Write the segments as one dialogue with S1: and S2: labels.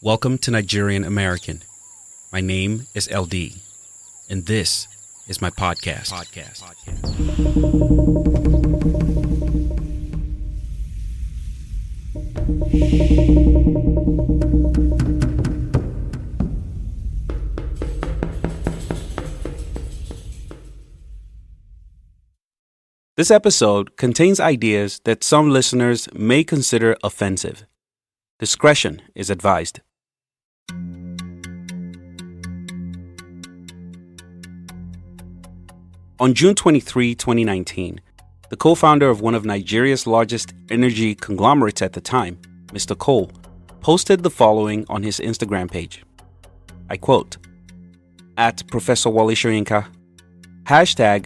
S1: Welcome to Nigerian American. My name is LD, and this is my podcast. This episode contains ideas that some listeners may consider offensive. Discretion is advised. On June 23, 2019, the co-founder of one of Nigeria's largest energy conglomerates at the time, Mr. Cole, posted the following on his Instagram page. I quote, "At Professor Wale Soyinka,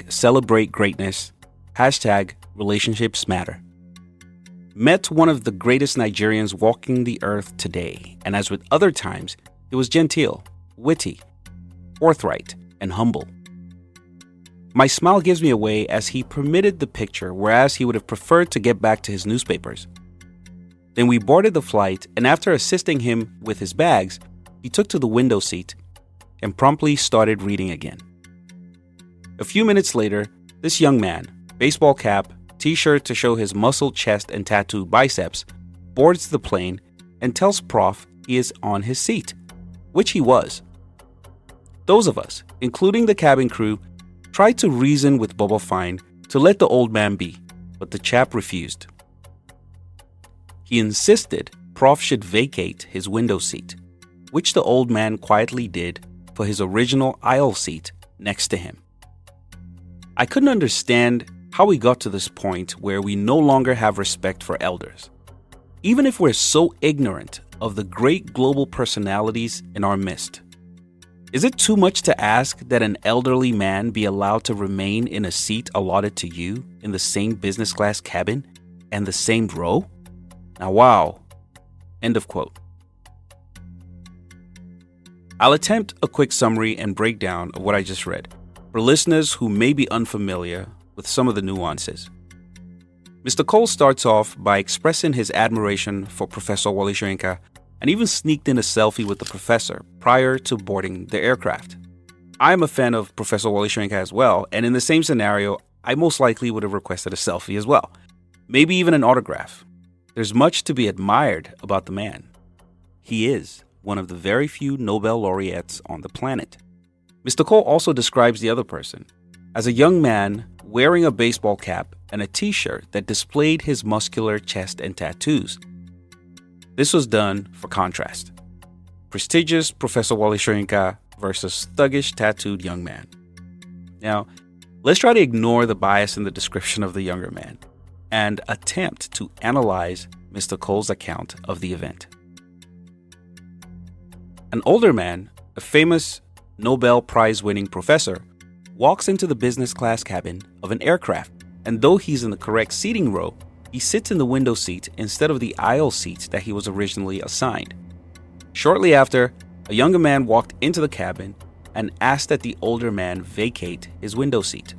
S1: #celebrate greatness, #relationships matter. Met one of the greatest Nigerians walking the earth today, and as with other times, he was genteel, witty, forthright, and humble. My smile gives me away as he permitted the picture, whereas he would have preferred to get back to his newspapers. Then we boarded the flight, and after assisting him with his bags, he took to the window seat and promptly started reading again. A few minutes later, this young man, baseball cap, t-shirt to show his muscled chest and tattooed biceps, boards the plane and tells Prof he is on his seat, which he was. Those of us, including the cabin crew, tried to reason with Bubba Fine to let the old man be, but the chap refused. He insisted Prof should vacate his window seat, which the old man quietly did for his original aisle seat next to him. I couldn't understand how we got to this point where we no longer have respect for elders, even if we're so ignorant of the great global personalities in our midst. Is it too much to ask that an elderly man be allowed to remain in a seat allotted to you in the same business class cabin and the same row? Now, wow. End of quote. I'll attempt a quick summary and breakdown of what I just read for listeners who may be unfamiliar with some of the nuances. Mr. Cole starts off by expressing his admiration for Professor Wale Soyinka and even sneaked in a selfie with the professor prior to boarding the aircraft. I'm a fan of Professor Wale Soyinka as well, and in the same scenario, I most likely would have requested a selfie as well. Maybe even an autograph. There's much to be admired about the man. He is one of the very few Nobel laureates on the planet. Mr. Cole also describes the other person as a young man wearing a baseball cap and a t-shirt that displayed his muscular chest and tattoos. This was done for contrast. Prestigious Professor Wale Soyinka versus thuggish tattooed young man. Now, let's try to ignore the bias in the description of the younger man and attempt to analyze Mr. Cole's account of the event. An older man, a famous Nobel Prize-winning professor, walks into the business class cabin of an aircraft, and though he's in the correct seating row, he sits in the window seat instead of the aisle seat that he was originally assigned. Shortly after, a younger man walked into the cabin and asked that the older man vacate his window seat.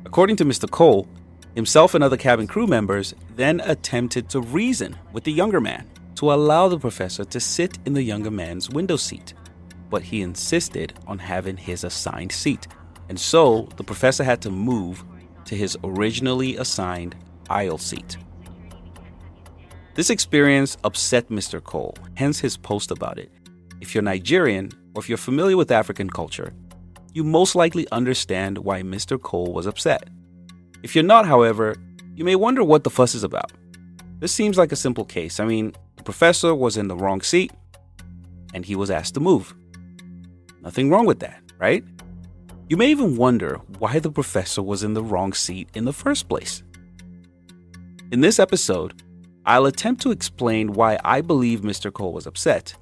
S1: According to Mr. Cole, himself and other cabin crew members then attempted to reason with the younger man to allow the professor to sit in the younger man's window seat, but he insisted on having his assigned seat, and so the professor had to move to his originally assigned aisle seat. This experience upset Mr. Cole, hence his post about it. If you're Nigerian or if you're familiar with African culture, you most likely understand why Mr. Cole was upset. If you're not, however, you may wonder what the fuss is about. This seems like a simple case. I mean, the professor was in the wrong seat and he was asked to move. Nothing wrong with that, right? You may even wonder why the professor was in the wrong seat in the first place. In this episode, I'll attempt to explain why I believe Mr. Cole was upset,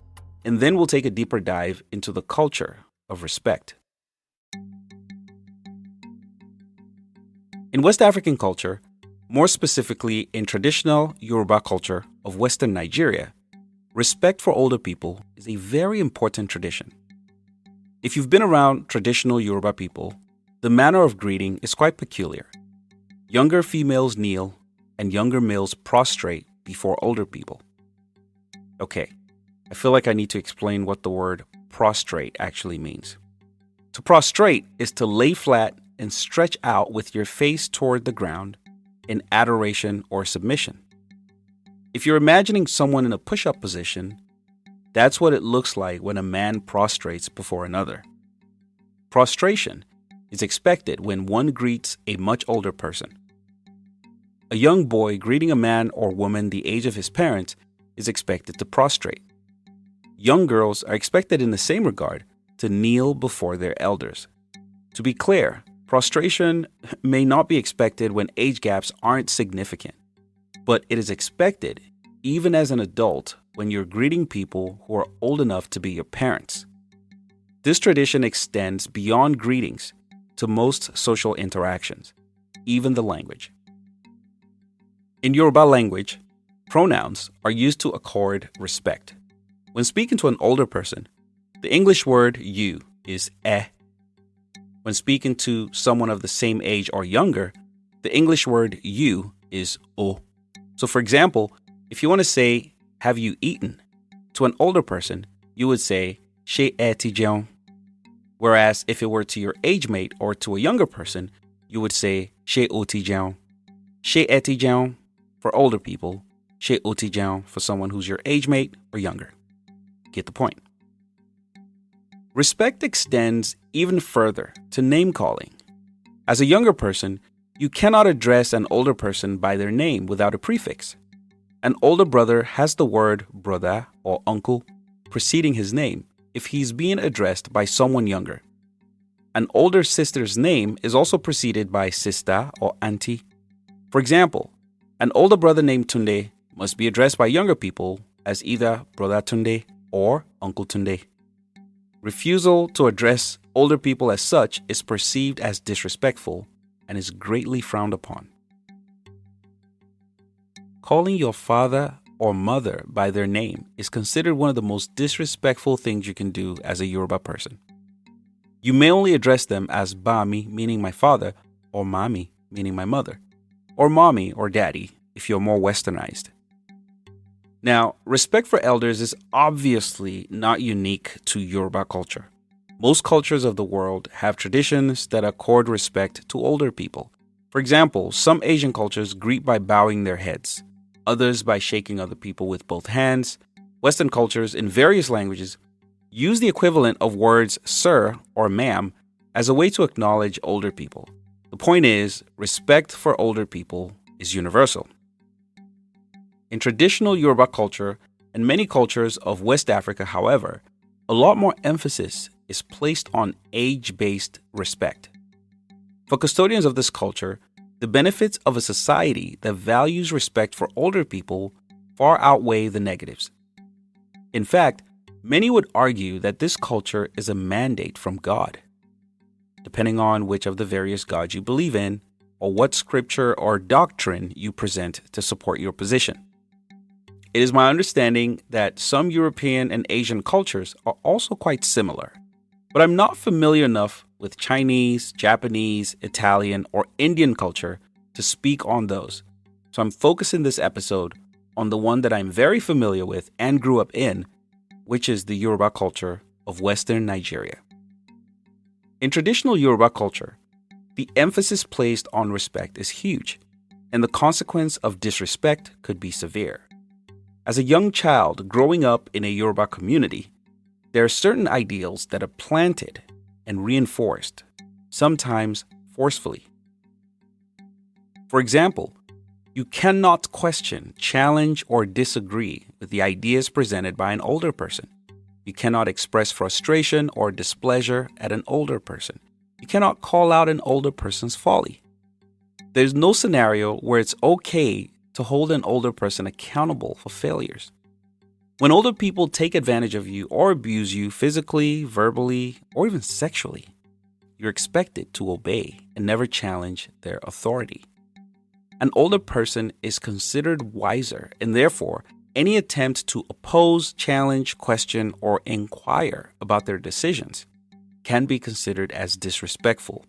S1: and then we'll take a deeper dive into the culture of respect. In West African culture, more specifically in traditional Yoruba culture of Western Nigeria, respect for older people is a very important tradition. If you've been around traditional Yoruba people, the manner of greeting is quite peculiar. Younger females kneel and younger males prostrate before older people. Okay, I feel like I need to explain what the word prostrate actually means. To prostrate is to lay flat and stretch out with your face toward the ground in adoration or submission. If you're imagining someone in a push-up position, that's what it looks like when a man prostrates before another. Prostration is expected when one greets a much older person. A young boy greeting a man or woman the age of his parents is expected to prostrate. Young girls are expected in the same regard to kneel before their elders. To be clear, prostration may not be expected when age gaps aren't significant, but it is expected even as an adult when you're greeting people who are old enough to be your parents. This tradition extends beyond greetings to most social interactions, even the language. In Yoruba language, pronouns are used to accord respect. When speaking to an older person, the English word you is ẹ. When speaking to someone of the same age or younger, the English word you is o. So for example, if you want to say, have you eaten? To an older person, you would say, ṣé ẹ ti jẹun? Whereas if it were to your age mate or to a younger person, you would say, ṣé o ti jẹun? Ṣé ẹ ti jẹun? For older people, ṣé o ti jẹun? For someone who's your age mate or younger. Get the point. Respect extends even further to name calling. As a younger person, you cannot address an older person by their name without a prefix. An older brother has the word brother or uncle preceding his name if he's being addressed by someone younger. An older sister's name is also preceded by sister or auntie. For example, an older brother named Tunde must be addressed by younger people as either Brother Tunde or Uncle Tunde. Refusal to address older people as such is perceived as disrespectful and is greatly frowned upon. Calling your father or mother by their name is considered one of the most disrespectful things you can do as a Yoruba person. You may only address them as Bami, meaning my father, or Mami, meaning my mother, or Mommy or Daddy if you're more westernized. Now, respect for elders is obviously not unique to Yoruba culture. Most cultures of the world have traditions that accord respect to older people. For example, some Asian cultures greet by bowing their heads, others by shaking other people with both hands. Western cultures in various languages use the equivalent of words sir or ma'am as a way to acknowledge older people. The point is, respect for older people is universal. In traditional Yoruba culture and many cultures of West Africa, however, a lot more emphasis is placed on age-based respect. For custodians of this culture, the benefits of a society that values respect for older people far outweigh the negatives. In fact, many would argue that this culture is a mandate from God. Depending on which of the various gods you believe in, or what scripture or doctrine you present to support your position. It is my understanding that some European and Asian cultures are also quite similar, but I'm not familiar enough with Chinese, Japanese, Italian, or Indian culture to speak on those. So I'm focusing this episode on the one that I'm very familiar with and grew up in, which is the Yoruba culture of Western Nigeria. In traditional Yoruba culture, the emphasis placed on respect is huge, and the consequence of disrespect could be severe. As a young child growing up in a Yoruba community, there are certain ideals that are planted and reinforced, sometimes forcefully. For example, you cannot question, challenge, or disagree with the ideas presented by an older person. You cannot express frustration or displeasure at an older person. You cannot call out an older person's folly. There's no scenario where it's okay to hold an older person accountable for failures. When older people take advantage of you or abuse you physically, verbally, or even sexually, you're expected to obey and never challenge their authority. An older person is considered wiser, and therefore, any attempt to oppose, challenge, question, or inquire about their decisions can be considered as disrespectful,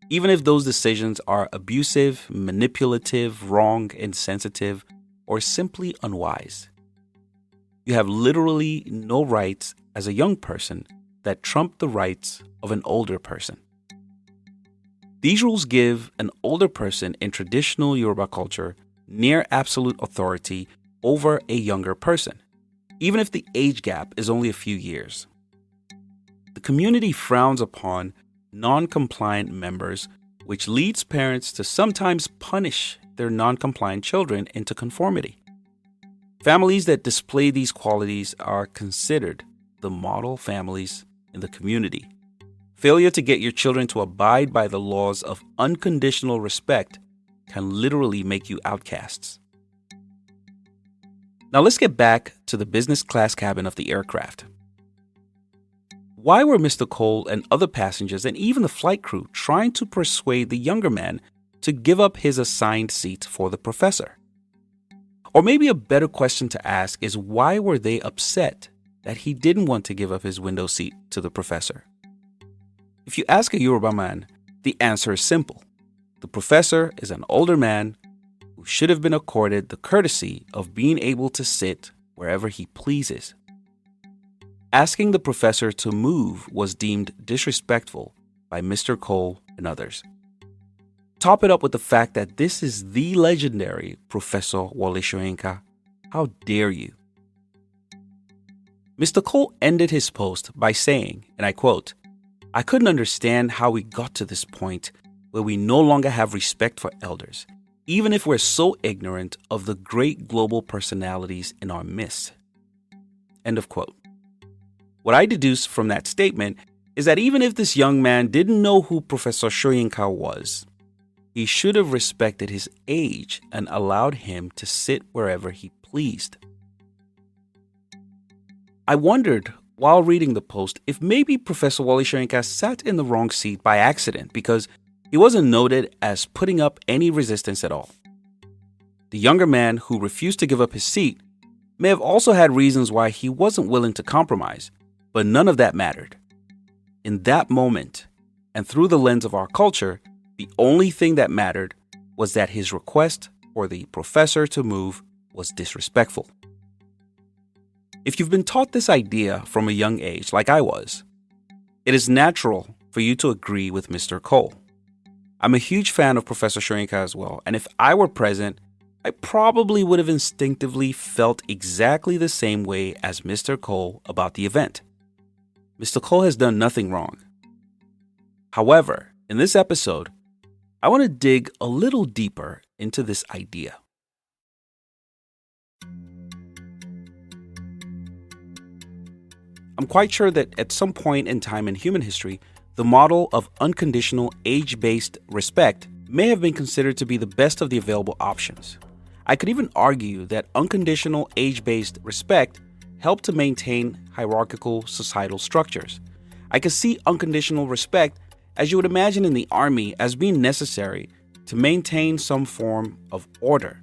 S1: even if those decisions are abusive, manipulative, wrong, insensitive, or simply unwise. You have literally no rights as a young person that trump the rights of an older person. These rules give an older person in traditional Yoruba culture near absolute authority over a younger person, even if the age gap is only a few years. The community frowns upon non-compliant members, which leads parents to sometimes punish their non-compliant children into conformity. Families that display these qualities are considered the model families in the community. Failure to get your children to abide by the laws of unconditional respect can literally make you outcasts. Now let's get back to the business class cabin of the aircraft. Why were Mr. Cole and other passengers and even the flight crew trying to persuade the younger man to give up his assigned seat for the professor? Or maybe a better question to ask is, why were they upset that he didn't want to give up his window seat to the professor? If you ask a Yoruba man, the answer is simple. The professor is an older man who should have been accorded the courtesy of being able to sit wherever he pleases. Asking the professor to move was deemed disrespectful by Mr. Cole and others. Top it up with the fact that this is the legendary Professor Wole Soyinka. How dare you? Mr. Cole ended his post by saying, and I quote, "I couldn't understand how we got to this point where we no longer have respect for elders, even if we're so ignorant of the great global personalities in our midst." End of quote. What I deduce from that statement is that even if this young man didn't know who Professor Soyinka was, he should have respected his age and allowed him to sit wherever he pleased. I wondered while reading the post if maybe Professor Wole Soyinka sat in the wrong seat by accident because he wasn't noted as putting up any resistance at all. The younger man who refused to give up his seat may have also had reasons why he wasn't willing to compromise, but none of that mattered. In that moment, and through the lens of our culture, the only thing that mattered was that his request for the professor to move was disrespectful. If you've been taught this idea from a young age, like I was, it is natural for you to agree with Mr. Cole. I'm a huge fan of Professor Soyinka as well, and if I were present, I probably would have instinctively felt exactly the same way as Mr. Cole about the event. Mr. Cole has done nothing wrong. However, in this episode, I want to dig a little deeper into this idea. I'm quite sure that at some point in time in human history, the model of unconditional age-based respect may have been considered to be the best of the available options. I could even argue that unconditional age-based respect helped to maintain hierarchical societal structures. I could see unconditional respect, as you would imagine in the army, as being necessary to maintain some form of order.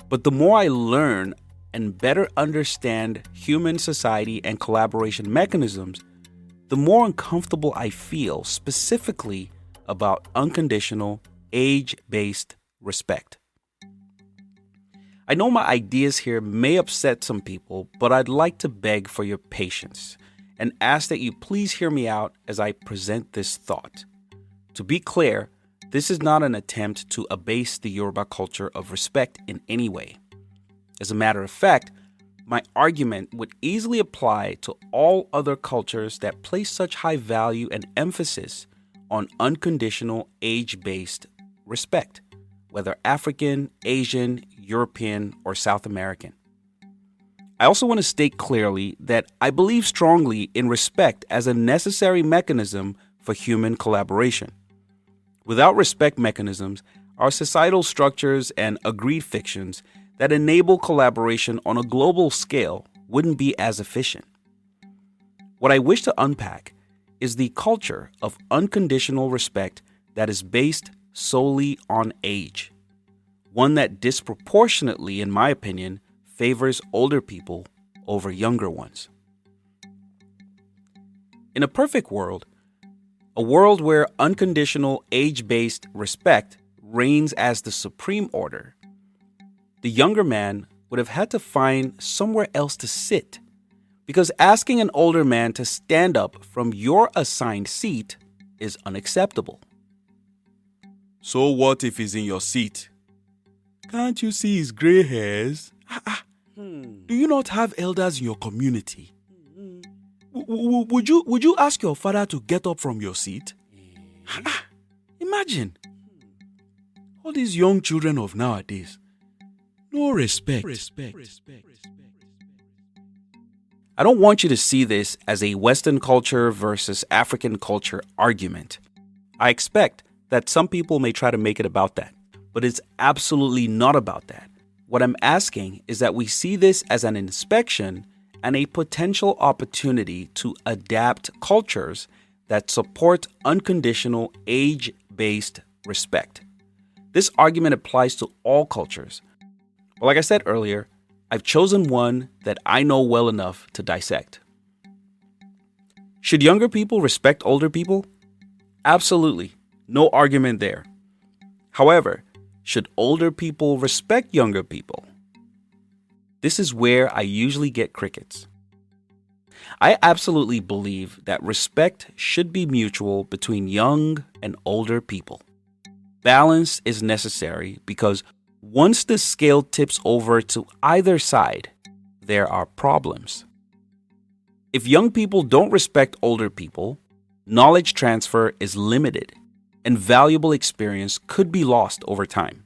S1: But the more I learn and better understand human society and collaboration mechanisms, the more uncomfortable I feel specifically about unconditional age-based respect. I know my ideas here may upset some people, but I'd like to beg for your patience and ask that you please hear me out as I present this thought. To be clear, this is not an attempt to abase the Yoruba culture of respect in any way. As a matter of fact, my argument would easily apply to all other cultures that place such high value and emphasis on unconditional age-based respect, whether African, Asian, European, or South American. I also want to state clearly that I believe strongly in respect as a necessary mechanism for human collaboration. Without respect mechanisms, our societal structures and agreed fictions that enable collaboration on a global scale wouldn't be as efficient. What I wish to unpack is the culture of unconditional respect that is based solely on age, one that disproportionately, in my opinion, favors older people over younger ones. In a perfect world, a world where unconditional age-based respect reigns as the supreme order, the younger man would have had to find somewhere else to sit, because asking an older man to stand up from your assigned seat is unacceptable. So what if he's in your seat? Can't you see his gray hairs? Do you not have elders in your community? Would you ask your father to get up from your seat? Imagine. All these young children of nowadays. No respect. I don't want you to see this as a Western culture versus African culture argument. I expect that some people may try to make it about that, but it's absolutely not about that. What I'm asking is that we see this as an inspection and a potential opportunity to adapt cultures that support unconditional age-based respect. This argument applies to all cultures. But like I said earlier, I've chosen one that I know well enough to dissect. Should younger people respect older people? Absolutely. No argument there. However, should older people respect younger people? This is where I usually get crickets. I absolutely believe that respect should be mutual between young and older people. Balance is necessary because once the scale tips over to either side, there are problems. If young people don't respect older people, knowledge transfer is limited and valuable experience could be lost over time.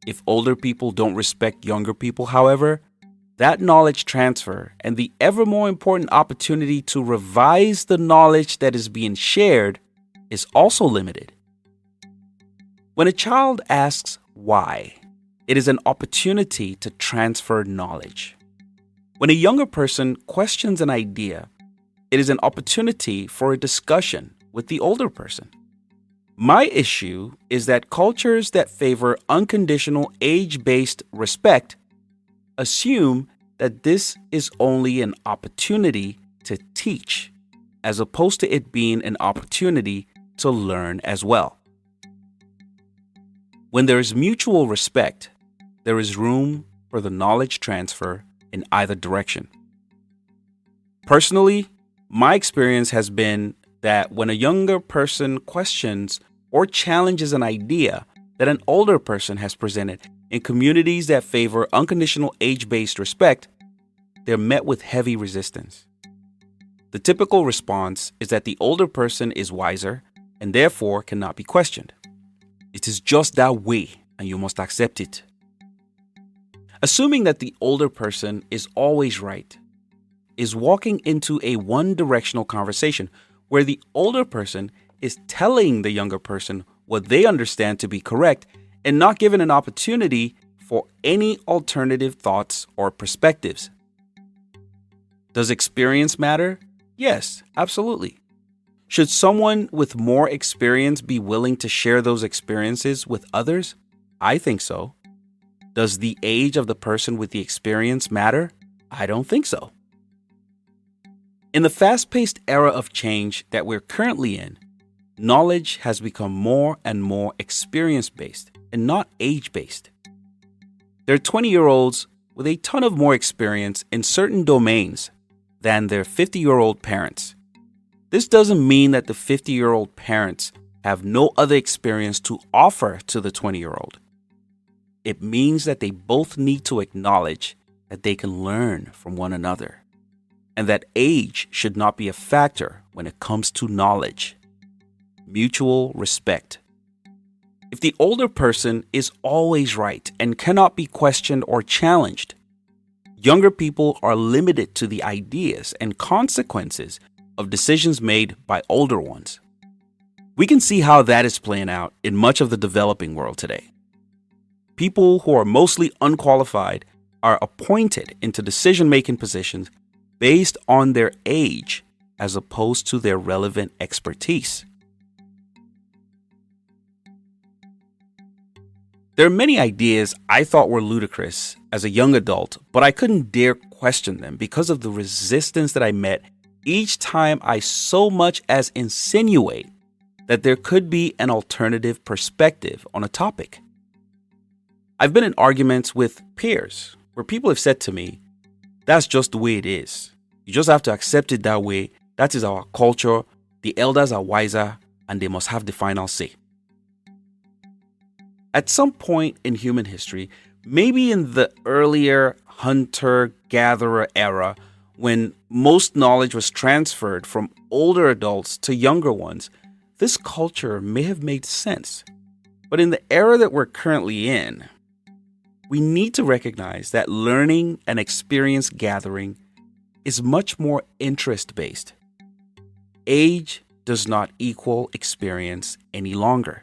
S1: If older people don't respect younger people, however, that knowledge transfer and the ever more important opportunity to revise the knowledge that is being shared is also limited. When a child asks why, it is an opportunity to transfer knowledge. When a younger person questions an idea, it is an opportunity for a discussion with the older person. My issue is that cultures that favor unconditional age-based respect assume that this is only an opportunity to teach, as opposed to it being an opportunity to learn as well. When there is mutual respect, there is room for the knowledge transfer in either direction. Personally, my experience has been that when a younger person questions or challenges an idea that an older person has presented in communities that favor unconditional age-based respect, they're met with heavy resistance. The typical response is that the older person is wiser and therefore cannot be questioned. It is just that way and you must accept it. Assuming that the older person is always right is walking into a one-directional conversation where the older person is telling the younger person what they understand to be correct and not given an opportunity for any alternative thoughts or perspectives. Does experience matter? Yes, absolutely. Should someone with more experience be willing to share those experiences with others? I think so. Does the age of the person with the experience matter? I don't think so. In the fast-paced era of change that we're currently in, knowledge has become more and more experience-based and not age-based. There are 20-year-olds with a ton of more experience in certain domains than their 50-year-old parents. This doesn't mean that the 50-year-old parents have no other experience to offer to the 20-year-old. It means that they both need to acknowledge that they can learn from one another, and that age should not be a factor when it comes to knowledge. Mutual respect. If the older person is always right and cannot be questioned or challenged, younger people are limited to the ideas and consequences of decisions made by older ones. We can see how that is playing out in much of the developing world today. People who are mostly unqualified are appointed into decision-making positions based on their age as opposed to their relevant expertise. There are many ideas I thought were ludicrous as a young adult, but I couldn't dare question them because of the resistance that I met each time I so much as insinuate that there could be an alternative perspective on a topic. I've been in arguments with peers where people have said to me, that's just the way it is. You just have to accept it that way. That is our culture. The elders are wiser and they must have the final say. At some point in human history, maybe in the earlier hunter-gatherer era, when most knowledge was transferred from older adults to younger ones, this culture may have made sense. But in the era that we're currently in, we need to recognize that learning and experience gathering is much more interest-based. Age does not equal experience any longer.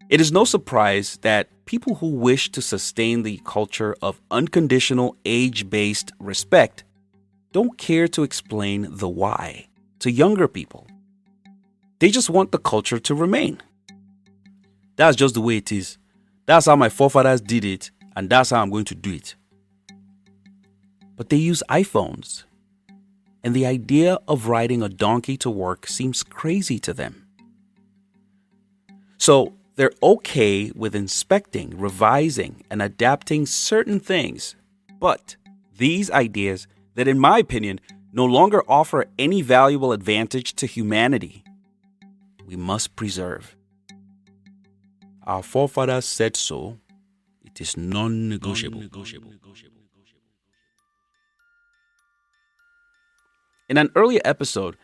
S1: It is no surprise that people who wish to sustain the culture of unconditional age-based respect don't care to explain the why to younger people. They just want the culture to remain. That's just the way it is. That's how my forefathers did it, and that's how I'm going to do it. But they use iPhones, and the idea of riding a donkey to work seems crazy to them. So they're okay with inspecting, revising, and adapting certain things, but these ideas that, in my opinion, no longer offer any valuable advantage to humanity, we must preserve. Our forefathers said so. It is non-negotiable. In an earlier episode,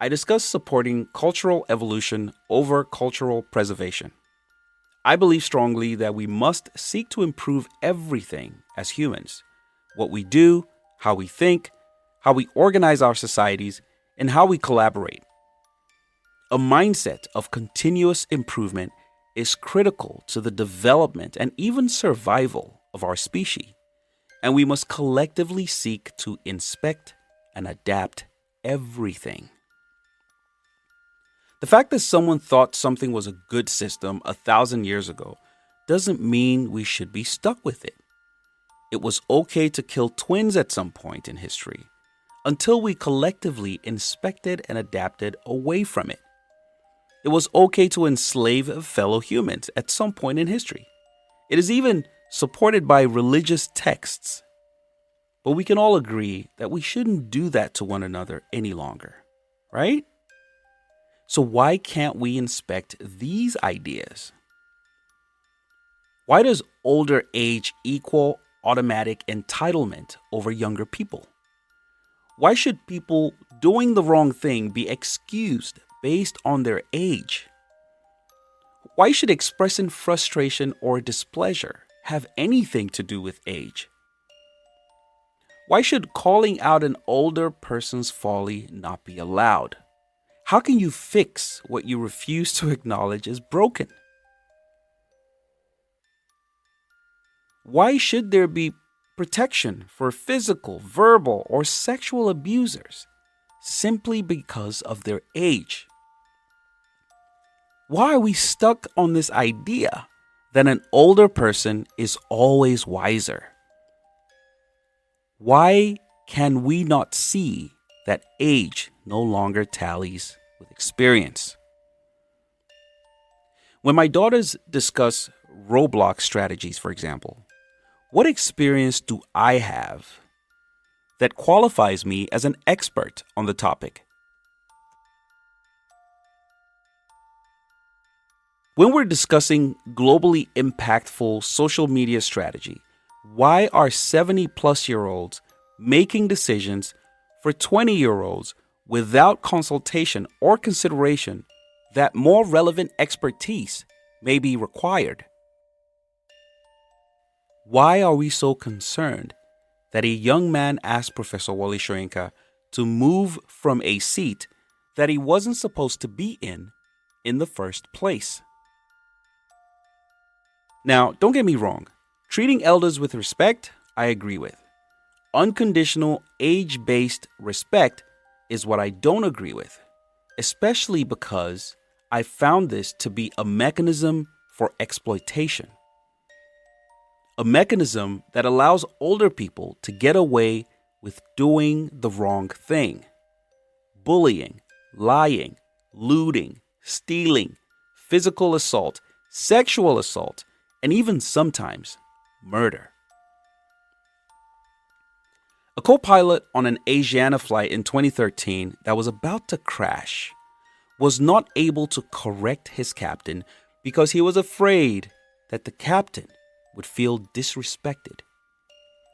S1: I discussed supporting cultural evolution over cultural preservation. I believe strongly that we must seek to improve everything as humans. What we do, how we think, how we organize our societies, and how we collaborate. A mindset of continuous improvement is critical to the development and even survival of our species, and we must collectively seek to inspect and adapt everything. The fact that someone thought something was a good system 1,000 years ago doesn't mean we should be stuck with it. It was okay to kill twins at some point in history, until we collectively inspected and adapted away from it. It was okay to enslave fellow humans at some point in history. It is even supported by religious texts. But we can all agree that we shouldn't do that to one another any longer, right? So why can't we inspect these ideas? Why does older age equal automatic entitlement over younger people? Why should people doing the wrong thing be excused based on their age? Why should expressing frustration or displeasure have anything to do with age? Why should calling out an older person's folly not be allowed? How can you fix what you refuse to acknowledge is broken? Why should there be protection for physical, verbal, or sexual abusers simply because of their age? Why are we stuck on this idea that an older person is always wiser? Why can we not see that age no longer tallies with experience? When my daughters discuss Roblox strategies, for example, what experience do I have that qualifies me as an expert on the topic? When we're discussing globally impactful social media strategy, why are 70-plus-year-olds making decisions for 20-year-olds without consultation or consideration that more relevant expertise may be required? Why are we so concerned that a young man asked Professor Wole Soyinka to move from a seat that he wasn't supposed to be in the first place? Now, don't get me wrong. Treating elders with respect, I agree with. Unconditional age-based respect is what I don't agree with, especially because I found this to be a mechanism for exploitation. A mechanism that allows older people to get away with doing the wrong thing. Bullying, lying, looting, stealing, physical assault, sexual assault, and even sometimes murder. A co-pilot on an Asiana flight in 2013 that was about to crash was not able to correct his captain because he was afraid that the captain would feel disrespected.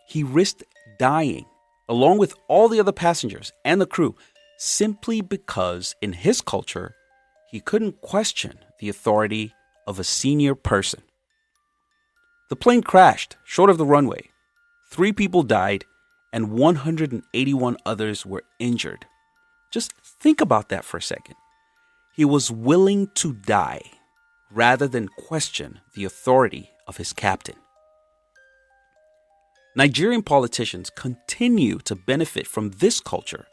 S1: He risked dying along with all the other passengers and the crew simply because in his culture, he couldn't question the authority of a senior person. The plane crashed short of the runway. 3 people died and 181 others were injured. Just think about that for a second. He was willing to die rather than question the authority of his captain. Nigerian politicians continue to benefit from this culture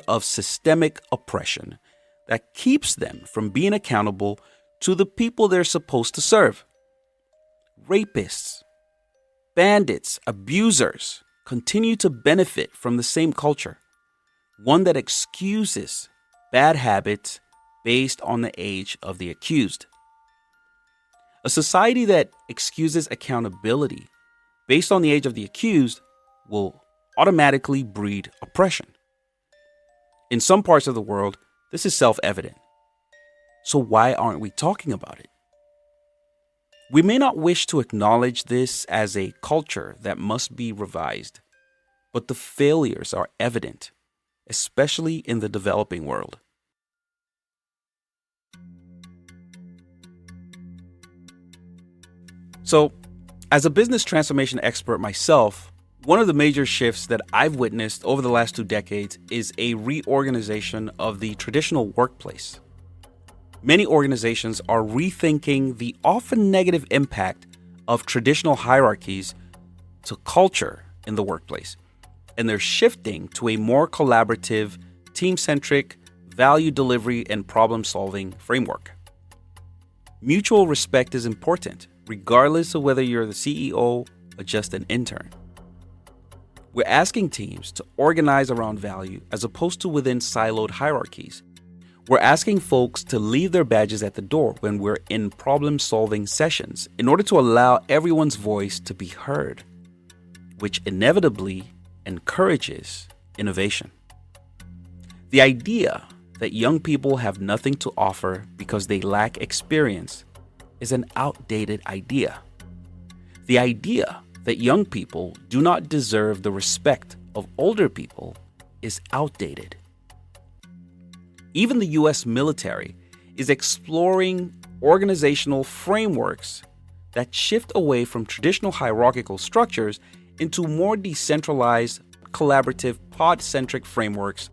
S1: of systemic oppression that keeps them from being accountable to the people they're supposed to serve. Rapists, bandits, abusers continue to benefit from the same culture, one that excuses bad habits based on the age of the accused. A society that excuses accountability based on the age of the accused will automatically breed oppression. In some parts of the world, this is self-evident. So why aren't we talking about it? We may not wish to acknowledge this as a culture that must be revised, but the failures are evident, especially in the developing world. So, as a business transformation expert myself, one of the major shifts that I've witnessed over the last 2 decades is a reorganization of the traditional workplace. Many organizations are rethinking the often negative impact of traditional hierarchies to culture in the workplace, and they're shifting to a more collaborative, team-centric, value delivery and problem-solving framework. Mutual respect is important, regardless of whether you're the CEO or just an intern. We're asking teams to organize around value as opposed to within siloed hierarchies. We're asking folks to leave their badges at the door when we're in problem-solving sessions in order to allow everyone's voice to be heard, which inevitably encourages innovation. The idea that young people have nothing to offer because they lack experience is an outdated idea. The idea that young people do not deserve the respect of older people is outdated. Even the US military is exploring organizational frameworks that shift away from traditional hierarchical structures into more decentralized, collaborative, pod-centric frameworks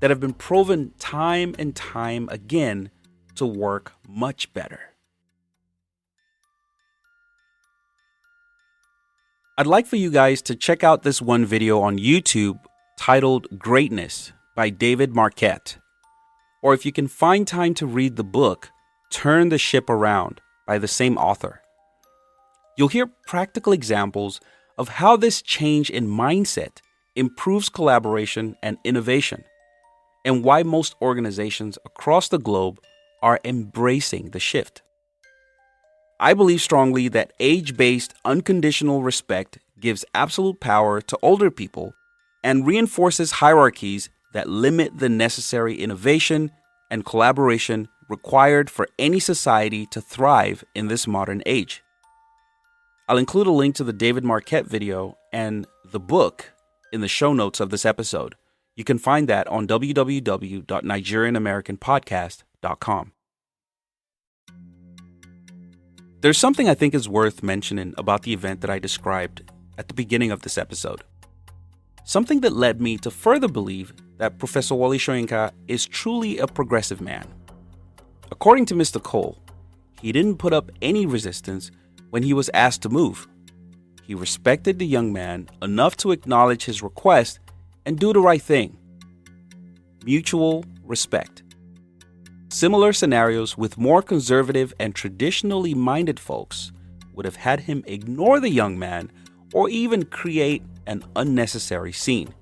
S1: that have been proven time and time again to work much better. I'd like for you guys to check out this one video on YouTube titled Greatness by David Marquet. Or if you can find time to read the book, Turn the Ship Around by the same author. You'll hear practical examples of how this change in mindset improves collaboration and innovation, and why most organizations across the globe are embracing the shift. I believe strongly that age-based unconditional respect gives absolute power to older people and reinforces hierarchies that limit the necessary innovation and collaboration required for any society to thrive in this modern age. I'll include a link to the David Marquet video and the book in the show notes of this episode. You can find that on www.nigerianamericanpodcast.com. There's something I think is worth mentioning about the event that I described at the beginning of this episode. Something that led me to further believe that Professor Wole Soyinka is truly a progressive man. According to Mr. Cole, he didn't put up any resistance when he was asked to move. He respected the young man enough to acknowledge his request and do the right thing. Mutual respect. Similar scenarios with more conservative and traditionally minded folks would have had him ignore the young man or even create an unnecessary scene.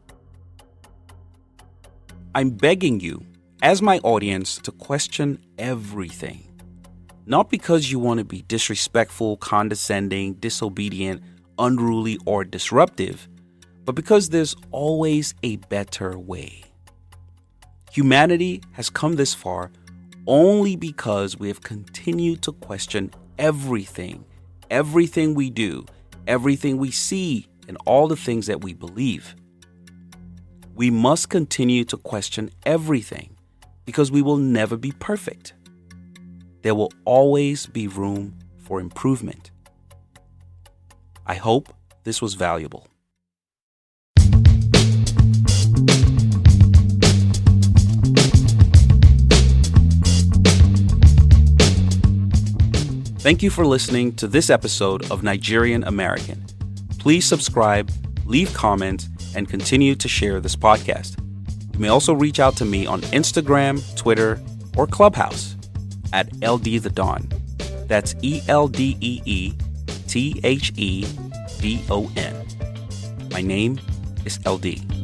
S1: I'm begging you, as my audience, to question everything. Not because you want to be disrespectful, condescending, disobedient, unruly, or disruptive, but because there's always a better way. Humanity has come this far only because we have continued to question everything we do, everything we see, and all the things that we believe. We must continue to question everything because we will never be perfect. There will always be room for improvement. I hope this was valuable. Thank you for listening to this episode of Nigerian American. Please subscribe, leave comments, and continue to share this podcast. You may also reach out to me on Instagram, Twitter, or Clubhouse at LD The Don. That's ELDEETHEDON. My name is LD.